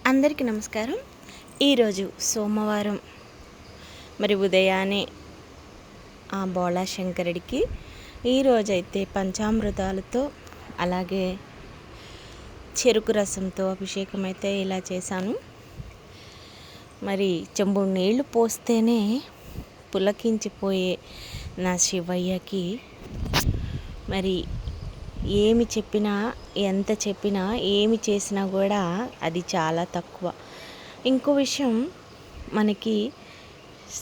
అందరికీ నమస్కారం. ఈరోజు సోమవారం. మరి ఉదయాన్నే ఆ బోళా శంకరుడికి ఈరోజైతే పంచామృతాలతో అలాగే చెరుకు రసంతో అభిషేకం అయితే ఇలా చేశాను. మరి చెంబుడు నీళ్లు పోస్తేనే పులకించిపోయే నా శివయ్యకి మరి ఏమి చెప్పినా, ఎంత చెప్పినా, ఏమి చేసినా కూడా అది చాలా తక్కువ. ఇంకో విషయం, మనకి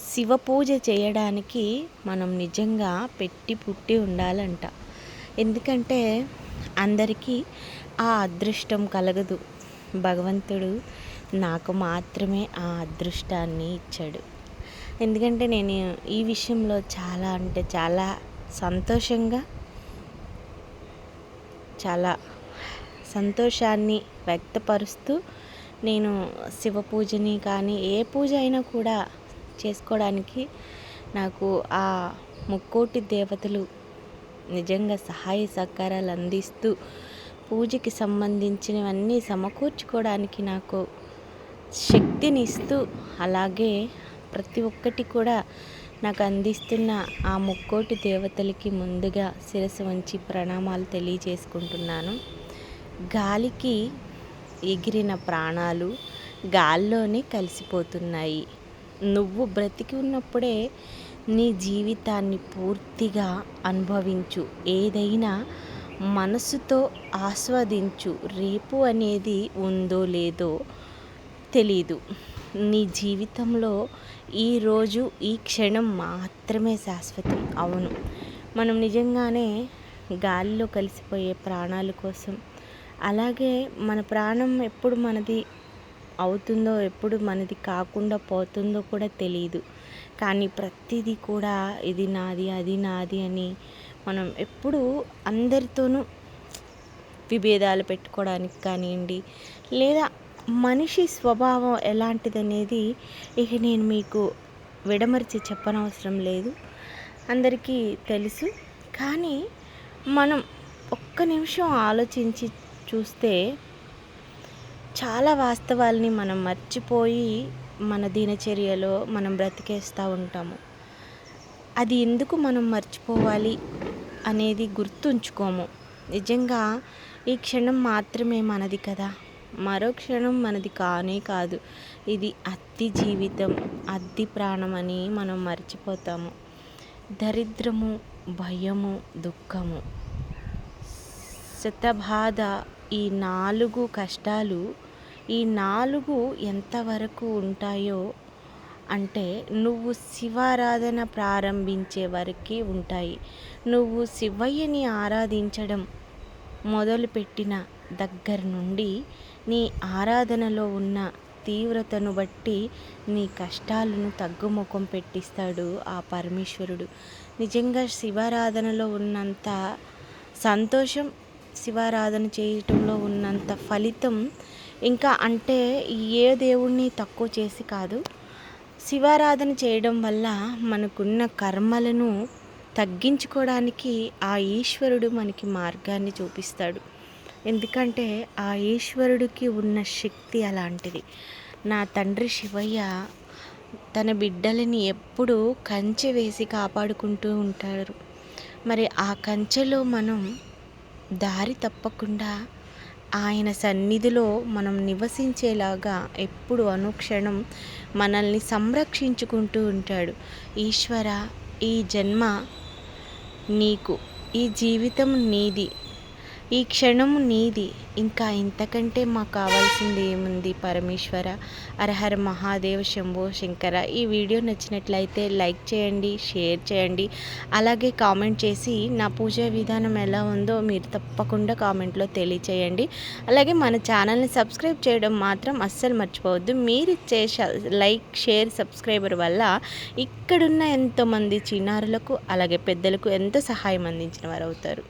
శివ పూజ చేయడానికి మనం నిజంగా పెట్టి పుట్టి ఉండాలంట. ఎందుకంటే అందరికీ ఆ అదృష్టం కలగదు. భగవంతుడు నాకు మాత్రమే ఆ అదృష్టాన్ని ఇచ్చాడు. ఎందుకంటే నేను ఈ విషయంలో చాలా అంటే చాలా సంతోషంగా, చాలా సంతోషాన్ని వ్యక్తపరుస్తూ నేను శివ పూజని కానీ ఏ పూజ అయినా కూడా చేసుకోవడానికి నాకు ఆ ముక్కోటి దేవతలు నిజంగా సహాయ సహకారాలు అందిస్తూ పూజకి సంబంధించినవన్నీ సమకూర్చుకోవడానికి నాకు శక్తినిస్తూ, అలాగే ప్రతి ఒక్కటి కూడా నాకు అందిస్తున్న ఆ ముక్కోటి దేవతలకి ముందుగా శిరస్సు వంచి ప్రణామాలు తెలియజేసుకుంటున్నాను. గాలికి ఎగిరిన ప్రాణాలు గాల్లోనే కలిసిపోతున్నాయి. నువ్వు బ్రతికి ఉన్నప్పుడే నీ జీవితాన్ని పూర్తిగా అనుభవించు. ఏదైనా మనసుతో ఆస్వాదించు. రేపు అనేది ఉందో లేదో తెలీదు. నీ జీవితంలో ఈరోజు ఈ క్షణం మాత్రమే శాశ్వతం. అవును, మనం నిజంగానే గాలిలో కలిసిపోయే ప్రాణాల కోసం, అలాగే మన ప్రాణం ఎప్పుడు మనది అవుతుందో, ఎప్పుడు మనది కాకుండా పోతుందో కూడా తెలియదు. కానీ ప్రతిదీ కూడా ఇది నాది, అది నాది అని మనం ఎప్పుడు అందరితోనూ విభేదాలు పెట్టుకోవడానికి కానివ్వండి, లేదా మనిషి స్వభావం ఎలాంటిదనేది ఇక నేను మీకు విడమర్చి చెప్పనవసరం లేదు, అందరికీ తెలుసు. కానీ మనం ఒక్క నిమిషం ఆలోచించి చూస్తే చాలా వాస్తవాల్ని మనం మర్చిపోయి మన దినచర్యలో మనం బ్రతికేస్తూ ఉంటాము. అది ఎందుకు మనం మర్చిపోవాలి అనేది గుర్తుంచుకోము. నిజంగా ఈ క్షణం మాత్రమే మనది కదా, మరో క్షణం మనది కానే కాదు. ఇది అతి జీవితం, అతి ప్రాణం అని మనం మర్చిపోతాము. దరిద్రము, భయము, దుఃఖము, శతబాధ, ఈ 4 కష్టాలు, ఈ 4 ఎంతవరకు ఉంటాయో అంటే నువ్వు శివారాధన ప్రారంభించే వరకే ఉంటాయి. నువ్వు శివయ్యని ఆరాధించడం మొదలుపెట్టిన దగ్గర నుండి నీ ఆరాధనలో ఉన్న తీవ్రతను బట్టి నీ కష్టాలను తగ్గుముఖం పెట్టిస్తాడు ఆ పరమేశ్వరుడు. నిజంగా శివారాధనలో ఉన్నంత సంతోషం, శివారాధన చేయటంలో ఉన్నంత ఫలితం ఇంకా అంటే ఏ దేవుణ్ణి తక్కువ చేసి కాదు. శివారాధన చేయడం వల్ల మనకున్న కర్మలను తగ్గించుకోవడానికి ఆ ఈశ్వరుడు మనకి మార్గాన్ని చూపిస్తాడు. ఎందుకంటే ఆ ఈశ్వరుడికి ఉన్న శక్తి అలాంటిది. నా తండ్రి శివయ్య తన బిడ్డలని ఎప్పుడూ కంచె వేసి కాపాడుకుంటూ ఉంటారు. మరి ఆ కంచెలో మనం దారి తప్పకుండా ఆయన సన్నిధిలో మనం నివసించేలాగా ఎప్పుడు అనుక్షణం మనల్ని సంరక్షించుకుంటూ ఉంటాడు. ఈశ్వర, ఈ జన్మ నీకు, ఈ జీవితం నీది, ఈ క్షణం నీది, ఇంకా ఇంతకంటే మాకు కావాల్సింది ఏముంది పరమేశ్వర. హరహర మహాదేవ, శంభో శంకర. ఈ వీడియో నచ్చినట్లయితే లైక్ చేయండి, షేర్ చేయండి, అలాగే కామెంట్ చేసి నా పూజా విధానం ఎలా ఉందో మీరు తప్పకుండా కామెంట్లో తెలియచేయండి. అలాగే మన ఛానల్ని సబ్స్క్రైబ్ చేయడం మాత్రం అస్సలు మర్చిపోవద్దు. మీరు చేసే లైక్, షేర్, సబ్స్క్రైబర్ వల్ల ఇక్కడున్న ఎంతోమంది చిన్నారులకు అలాగే పెద్దలకు ఎంతో సహాయం అందించిన వారు అవుతారు.